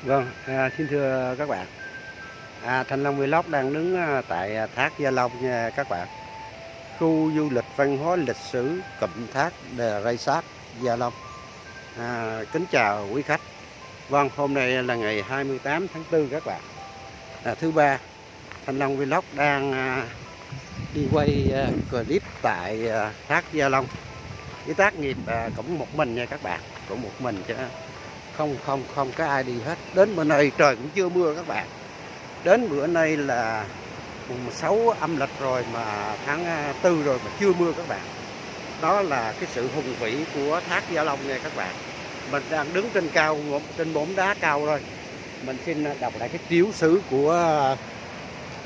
Vâng, xin thưa các bạn. Thanh Long Vlog đang đứng tại thác Gia Long nha các bạn. Khu du lịch văn hóa lịch sử Cụm Thác Đờ Rai Sáp, Gia Long. Kính chào quý khách. Vâng, hôm nay là ngày 28 tháng 4 các bạn. Thứ ba, Thanh Long Vlog đang đi quay clip tại thác Gia Long. Cái tác nghiệp cũng một mình nha các bạn, cũng một mình chứ không có ai đi hết. Đến bữa nay trời cũng chưa mưa các bạn. Đến bữa nay là mùng 6 âm lịch rồi mà tháng 4 rồi mà chưa mưa các bạn. Đó là cái sự hùng vĩ của thác Gia Long nha các bạn. Mình đang đứng trên cao, trên mỏm đá cao thôi. Mình xin đọc lại cái tiểu sử của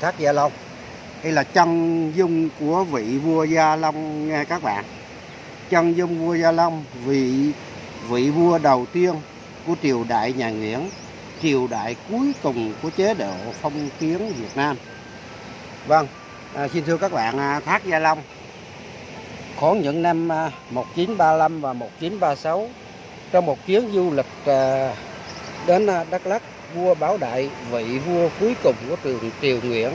thác Gia Long. Đây là chân dung của vị vua Gia Long nha các bạn. Chân dung vua Gia Long, vị vua đầu tiên của triều đại nhà Nguyễn, triều đại cuối cùng của chế độ phong kiến Việt Nam. Vâng, xin thưa các bạn, thác Gia Long khoảng những năm 1935 và 1936, trong một chuyến du lịch đến Đắk Lắk, vua Bảo Đại, vị vua cuối cùng của triều Nguyễn,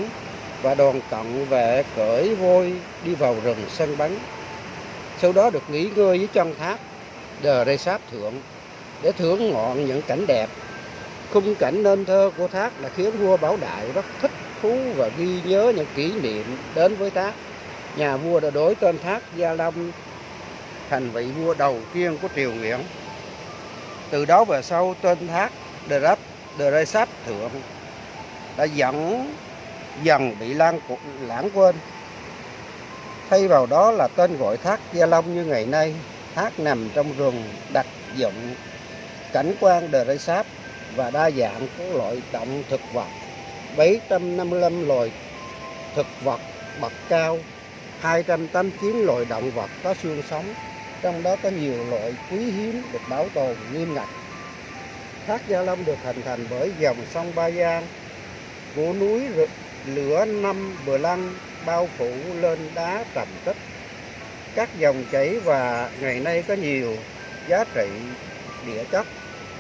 và đoàn cận vệ cưỡi voi đi vào rừng săn bắn. Sau đó được nghỉ ngơi dưới chân thác Đờ Rai Sáp Thượng để thưởng ngoạn những cảnh đẹp. Khung cảnh nên thơ của thác là khiến vua Bảo Đại rất thích thú và ghi nhớ những kỷ niệm đến với thác. Nhà vua đã đổi tên thác Gia Long thành vị vua đầu tiên của triều Nguyễn. Từ đó về sau, tên thác Đờ Rai Sáp Thượng đã dần bị lãng quên. Thay vào đó là tên gọi thác Gia Long như ngày nay. Thác nằm trong rừng đặc dụng, cảnh quan Đờ Rai Sáp và đa dạng các loại động thực vật, 755 loài thực vật bậc cao, 289 loài động vật có xương sống, trong đó có nhiều loại quý hiếm được bảo tồn nghiêm ngặt. Thác Gia Long được hình thành bởi dòng sông Ba Giang của núi lửa Năm Bờ Lăng bao phủ lên đá trầm tích. Các dòng chảy và ngày nay có nhiều giá trị địa chất,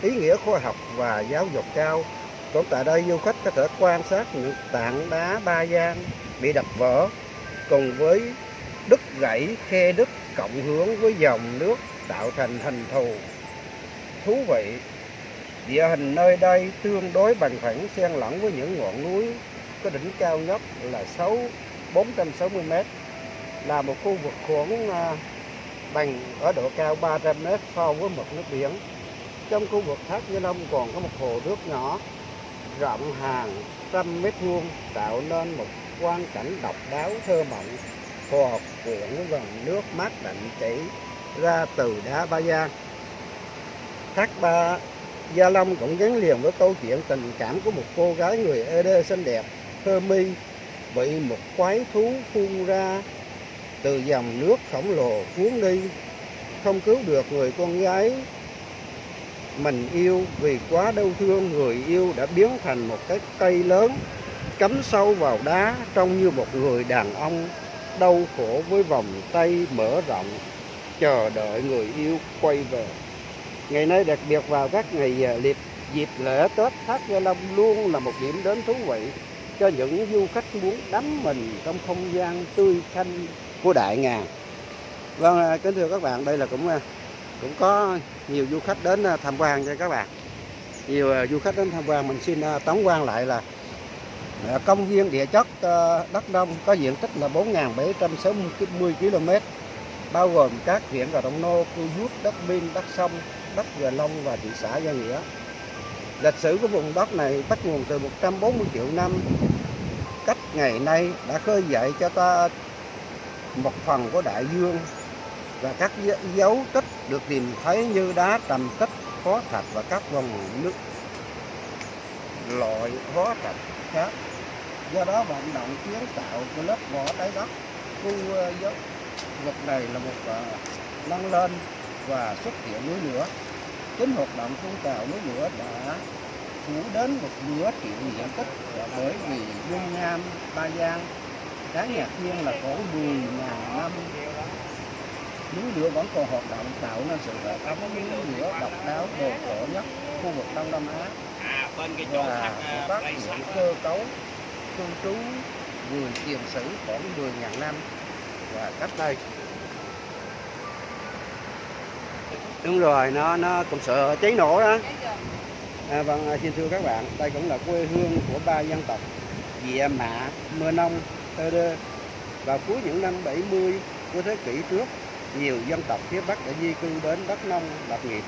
ý nghĩa khoa học và giáo dục cao. Cũng tại đây, du khách có thể quan sát những tảng đá Ba Giang bị đập vỡ cùng với đứt gãy khe đứt cộng hướng với dòng nước tạo thành hình thù thú vị. Địa hình nơi đây tương đối bằng phẳng, xen lẫn với những ngọn núi có đỉnh cao nhất là 460 m, là một khu vực khoảng bằng ở độ cao 300 m so với mực nước biển. Trong khu vực thác Gia Long còn có một hồ nước nhỏ rộng hàng trăm mét vuông, tạo nên một quang cảnh độc đáo thơ mộng, hòa quyện với dòng nước mát lạnh chảy ra từ đá Ba Giang. Thác Gia Long cũng gắn liền với câu chuyện tình cảm của một cô gái người Ede xinh đẹp, Hermy, bị một quái thú phun ra từ dòng nước khổng lồ cuốn đi, không cứu được người con gái mình yêu. Vì quá đau thương, người yêu đã biến thành một cái cây lớn cắm sâu vào đá, trông như một người đàn ông đau khổ với vòng tay mở rộng chờ đợi người yêu quay về. Ngày nay, đặc biệt vào các ngày dịp lễ Tết, thác Gia Long luôn là một điểm đến thú vị cho những du khách muốn đắm mình trong không gian tươi xanh của đại ngàn. Vâng, kính thưa các bạn, đây là cũng có nhiều du khách đến tham quan cho các bạn. Nhiều du khách đến tham quan. Mình xin tổng quan lại là công viên địa chất Đắk Nông có diện tích là 4.760 km, bao gồm các huyện Gò Đống Nô, Cư Rút, Đắk Minh, Đắk Sông, Đắk Gờ Long và thị xã Gia Nghĩa. Lịch sử của vùng đất này bắt nguồn từ 140 triệu năm cách ngày nay, đã khơi dậy cho ta một phần của đại dương, và các dấu tích được tìm thấy như đá trầm tích, hóa thạch và các vòng nước loại hóa thạch khác. Do đó, vận động kiến tạo của lớp vỏ trái đất khu vực này là một nâng lên và xuất hiện núi lửa. Chính hoạt động phun trào núi lửa đã phủ đến một nửa triệu diện tích, và bởi vì dung nham Ba Giang đáng ngạc nhiên là khoảng 10.000 năm núi lửa vẫn còn hoạt động, tạo nên sự ấm núi lửa độc đáo đồ cổ nhất khu vực Đông Nam Á. bên cái chỗ thác phát Rây hiện Sắt cơ cấu cư trú người tiền sử khoảng 10.000 năm và cách đây. Đúng rồi, nó cũng sợ cháy nổ đó. Vâng, xin thưa các bạn, đây cũng là quê hương của ba dân tộc Dịa Mạ, Mơ Nông, Tơ Đơ. Vào cuối những năm 70 của thế kỷ trước, nhiều dân tộc phía Bắc đã di cư đến Đắk Nông lập nghiệp,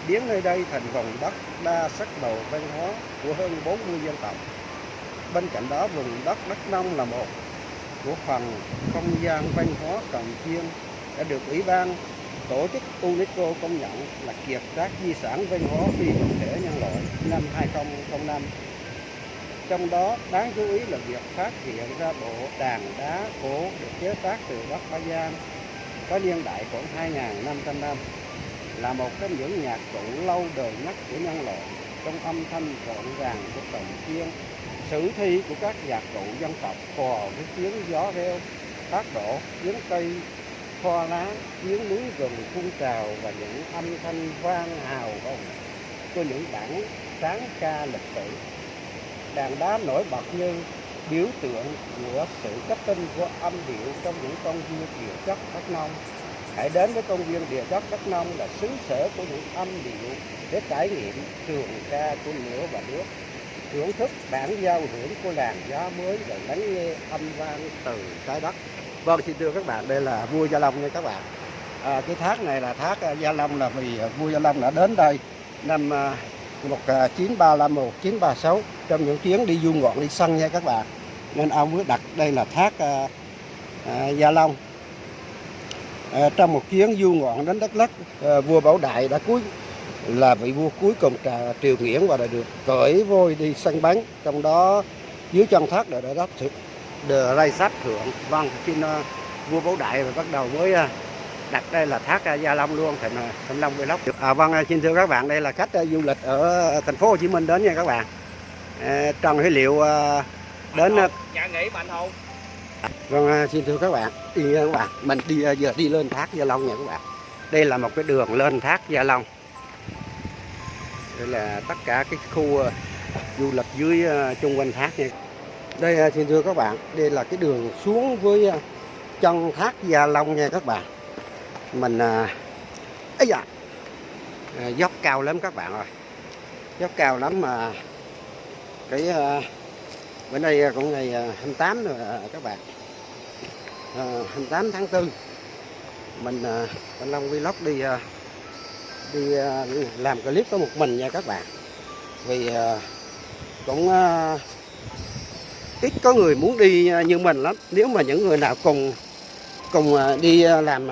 biến nơi đây thành vùng đất đa sắc màu văn hóa của hơn 40 dân tộc. Bên cạnh đó, vùng đất Đắk Nông là một của phần không gian văn hóa Cồng Chiêng đã được Ủy ban tổ chức UNESCO công nhận là kiệt tác di sản văn hóa phi vật thể nhân loại năm 2005. Trong đó đáng chú ý là việc phát hiện ra bộ đàn đá cổ được chế tác từ đất Ba Giang có niên đại khoảng 2.500 năm, là một trong những nhạc cụ lâu đời nhất của nhân loại. Trong âm thanh rộn ràng của Cồng Chiêng, sử thi của các nhạc cụ dân tộc hòa với tiếng gió reo, thác đổ, tiếng cây kho lá, tiếng núi rừng phun trào và những âm thanh vang hào hùng của những bản sáng ca lịch sử. Đàn đá nổi bật như biểu tượng của sự kết tinh của âm điệu trong những công viên địa chất Đắk Nông. Hãy đến với công viên địa chất Đắk Nông là xứ sở của những âm điệu để trải nghiệm trường ca của lửa và nước, thưởng thức bản giao hưởng của làn gió mới và lắng nghe âm vang từ trái đất. Vâng, xin thưa các bạn, đây là vua Gia Long nha các bạn. Cái thác này là thác Gia Long là vì vua Gia Long đã đến đây năm 1935, 1936 trong những chuyến đi du ngoạn đi săn nha các bạn. Nên ông mới đặt đây là thác Gia Long. Trong một chuyến du ngoạn đến Đắk Lắk, vua Bảo Đại đã là vị vua cuối cùng triều Nguyễn và đã được cởi voi đi săn bắn. Trong đó dưới chân thác đã đắp The Rây Sắt thượng. Vâng, xin vua Bảo Đại và bắt đầu mới đặt đây là thác Gia Long luôn, Thành Long Vlog. Vâng, xin thưa các bạn, đây là khách du lịch ở thành phố Hồ Chí Minh đến nha các bạn. Trần Huy Liệu đến nhà nghỉ Mạnh Hùng. Vâng, xin thưa các bạn, đi nha các bạn, mình giờ đi lên thác Gia Long nha các bạn. Đây là một cái đường lên thác Gia Long. Đây là tất cả cái khu du lịch dưới chung quanh thác nha. Đây xin thưa các bạn, đây là cái đường xuống với chân thác Gia Long nha các bạn. Mình ấy da, dốc cao lắm các bạn ơi, dốc cao lắm mà cái bữa nay cũng ngày 28 rồi các bạn, 28 tháng 4 mình Thành Long Vlog đi làm clip có một mình nha các bạn, vì cũng ít có người muốn đi như mình lắm. Nếu mà những người nào cùng đi làm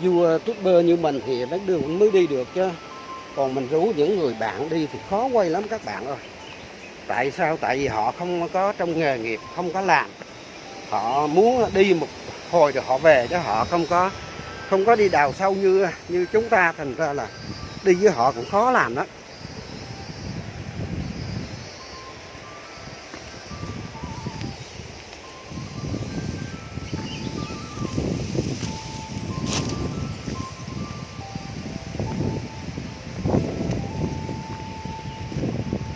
YouTuber như mình thì đến đường mới đi được, chứ còn mình rủ những người bạn đi thì khó quay lắm các bạn ơi. Tại sao? Tại vì họ không có trong nghề nghiệp, không có làm, họ muốn đi một hồi rồi họ về, chứ họ không có đi đào sâu như chúng ta, thành ra là đi với họ cũng khó làm đó.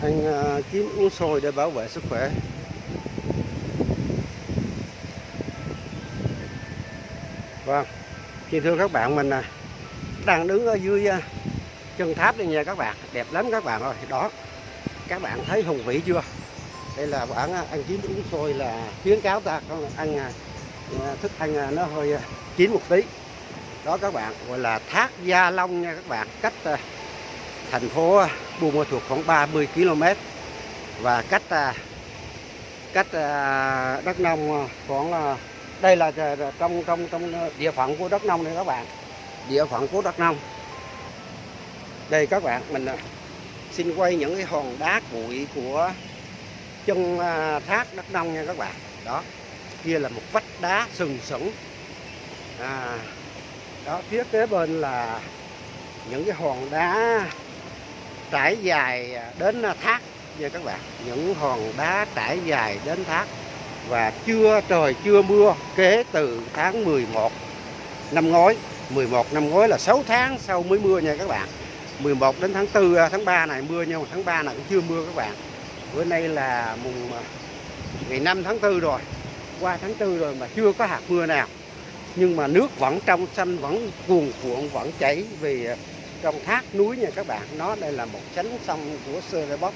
Anh kiếm uống sôi để bảo vệ sức khỏe. Vâng, xin thưa các bạn, mình đang đứng ở dưới chân tháp đây nha các bạn, đẹp lắm các bạn ơi. Đó, các bạn thấy hùng vĩ chưa? Đây là bạn ăn chín uống sôi là khuyến cáo ta con ăn thức ăn nó hơi chín một tí. Đó các bạn, gọi là thác Gia Long nha các bạn, cách thành phố Buôn Ma Thuột khoảng 30 km và cách Đắk Nông khoảng đây là trong địa phận của Đắk Nông này các bạn, địa phận của Đắk Nông. Đây các bạn, mình xin quay những cái hòn đá cuội của chân thác Đắk Nông nha các bạn. Đó, kia là một vách đá sừng sững. Đó, phía kế bên là những cái hòn đá trải dài đến thác nha các bạn, những hòn đá trải dài đến thác. Và trời chưa mưa kể từ tháng 11 năm ngoái. 11 năm ngoái là 6 tháng sau mới mưa nha các bạn. 11 đến tháng 4, tháng 3 này mưa, nhưng mà tháng 3 này cũng chưa mưa các bạn. Bữa nay là ngày 5 tháng 4 rồi, qua tháng 4 rồi mà chưa có hạt mưa nào. Nhưng mà nước vẫn trong xanh, vẫn cuồn cuộn, vẫn chảy vì trong thác núi nha các bạn. Nó đây là một nhánh sông của Serepok,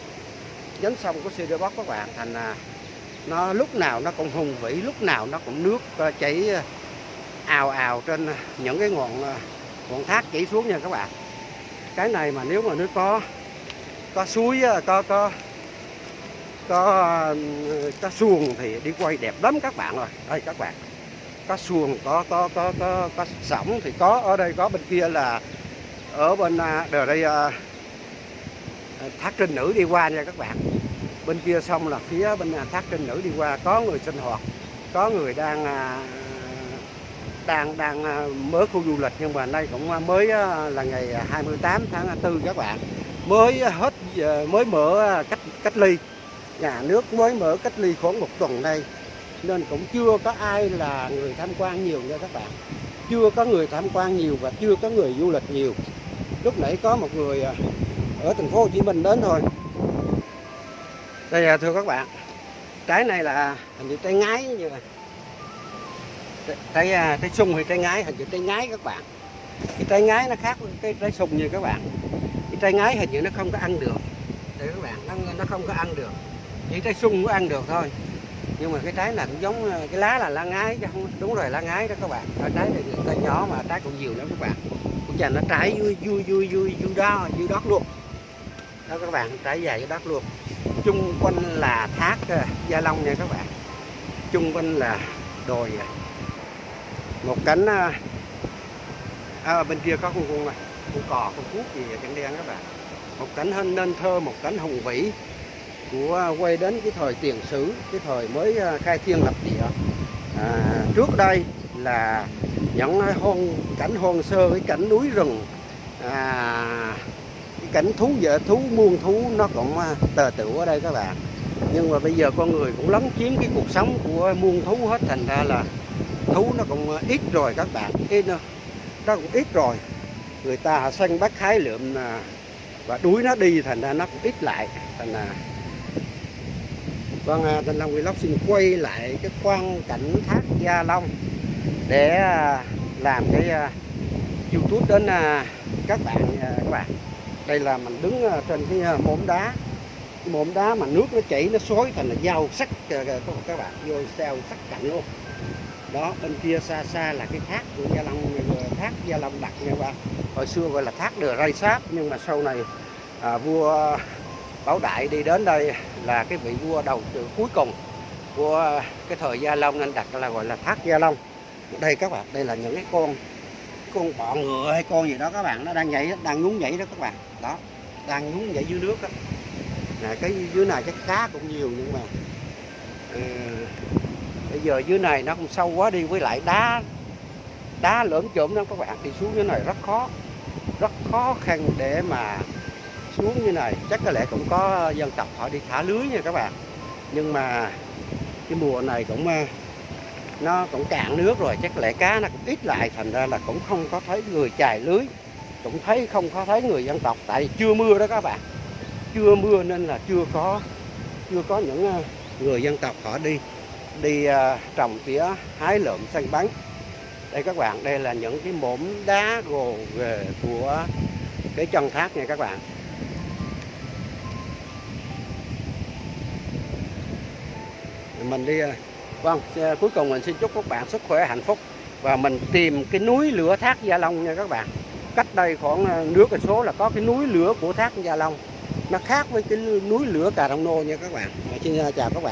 nhánh sông của Serepok các bạn. Thành nó lúc nào nó cũng hùng vĩ, lúc nào nó cũng nước chảy ào ào trên những cái ngọn thác chảy xuống nha các bạn. Cái này mà nếu mà nó có suối, có xuồng thì đi quay đẹp lắm các bạn. Rồi đây các bạn, có xuồng, có sổng thì có ở đây, có bên kia là ở bên đây thác Trinh Nữ đi qua nha các bạn. Bên kia sông là phía bên thác Trinh Nữ đi qua, có người sinh hoạt, có người đang mới khu du lịch, nhưng mà nay cũng mới là ngày 28 tháng 4 các bạn, mới mở cách ly, nhà nước mới mở cách ly khoảng 1 tuần nay, nên cũng chưa có ai là người tham quan nhiều nha các bạn, chưa có người tham quan nhiều và chưa có người du lịch nhiều. Lúc nãy có một người ở thành phố Hồ Chí Minh đến thôi. Đây thưa các bạn, trái này là hình như trái ngái như này, trái sung hay trái ngái, hình như trái ngái các bạn. Cái trái ngái nó khác với cái trái sung như các bạn. Cái trái ngái hình như nó không có ăn được, đây các bạn, nó không có ăn được, chỉ trái sung có ăn được thôi. Nhưng mà cái trái này cũng giống cái lá là lá ngái chứ không, đúng rồi, lá ngái đó các bạn. Trái này cây nhỏ mà trái cũng nhiều lắm các bạn. Cũng chà nó trái vui đất luôn. Đó các bạn, trái dài dưới đất luôn. Chung quanh là thác Gia Long nha các bạn. Chung quanh là đồi, một cánh bên kia có con cò, con cuốc gì trắng đen các bạn. Một cảnh nên thơ, một cảnh hùng vĩ của quay đến cái thời tiền sử, cái thời mới khai thiên lập địa. Trước đây là những cảnh hoang sơ, cái cảnh núi rừng, cái cảnh thú muôn thú nó cũng tờ tựu ở đây các bạn. Nhưng mà bây giờ con người cũng lấn chiếm cái cuộc sống của muôn thú hết, thành ra là thú nó cũng ít rồi các bạn, nó cũng ít rồi. Người ta săn bắt hái lượm và đuổi nó đi, thành ra nó cũng ít lại. Thành là Thanh Long Vlog xin quay lại cái quang cảnh thác Gia Long để làm cái YouTube đến các bạn. Đây là mình đứng trên cái mỏm đá, mà nước nó chảy, nó xối thành là dao sắc các bạn, vô dao sắc cạnh luôn. Đó, bên kia xa là cái thác của Gia Long, thác Gia Long Đặc nha các bạn. Hồi xưa gọi là thác Đờ Ray Sáp, nhưng mà sau này vua Bảo Đại đi đến đây là cái vị vua đầu cuối cùng của cái thời Gia Long, nên đặt là gọi là thác Gia Long. Đây các bạn, đây là những cái con bọ ngựa hay con gì đó các bạn, nó đang nhún nhảy đó các bạn. Đó, đang nhún nhảy dưới nước đó. Cái dưới này cái cá cũng nhiều, nhưng mà bây giờ dưới này nó cũng sâu quá đi, với lại đá lởm chởm đó các bạn, đi xuống dưới này rất khó khăn để mà xuống như này. Chắc có lẽ cũng có dân tộc họ đi thả lưới nha các bạn, nhưng mà cái mùa này nó cũng cạn nước rồi, chắc lẽ cá nó cũng ít lại, thành ra là cũng không có thấy người chài lưới, cũng không có thấy người dân tộc, tại chưa mưa đó các bạn, chưa mưa nên là chưa có những người dân tộc họ đi trồng tỉa, hái lượm, săn bắn. Đây các bạn, đây là những cái mỏm đá gồ ghề của cái chân thác nha các bạn. Mình đi cuối cùng mình xin chúc các bạn sức khỏe, hạnh phúc, và mình tìm cái núi lửa thác Gia Long nha các bạn. Cách đây khoảng nửa cây số là có cái núi lửa của thác Gia Long, nó khác với cái núi lửa Cà Rông Nô nha các bạn. Xin chào các bạn.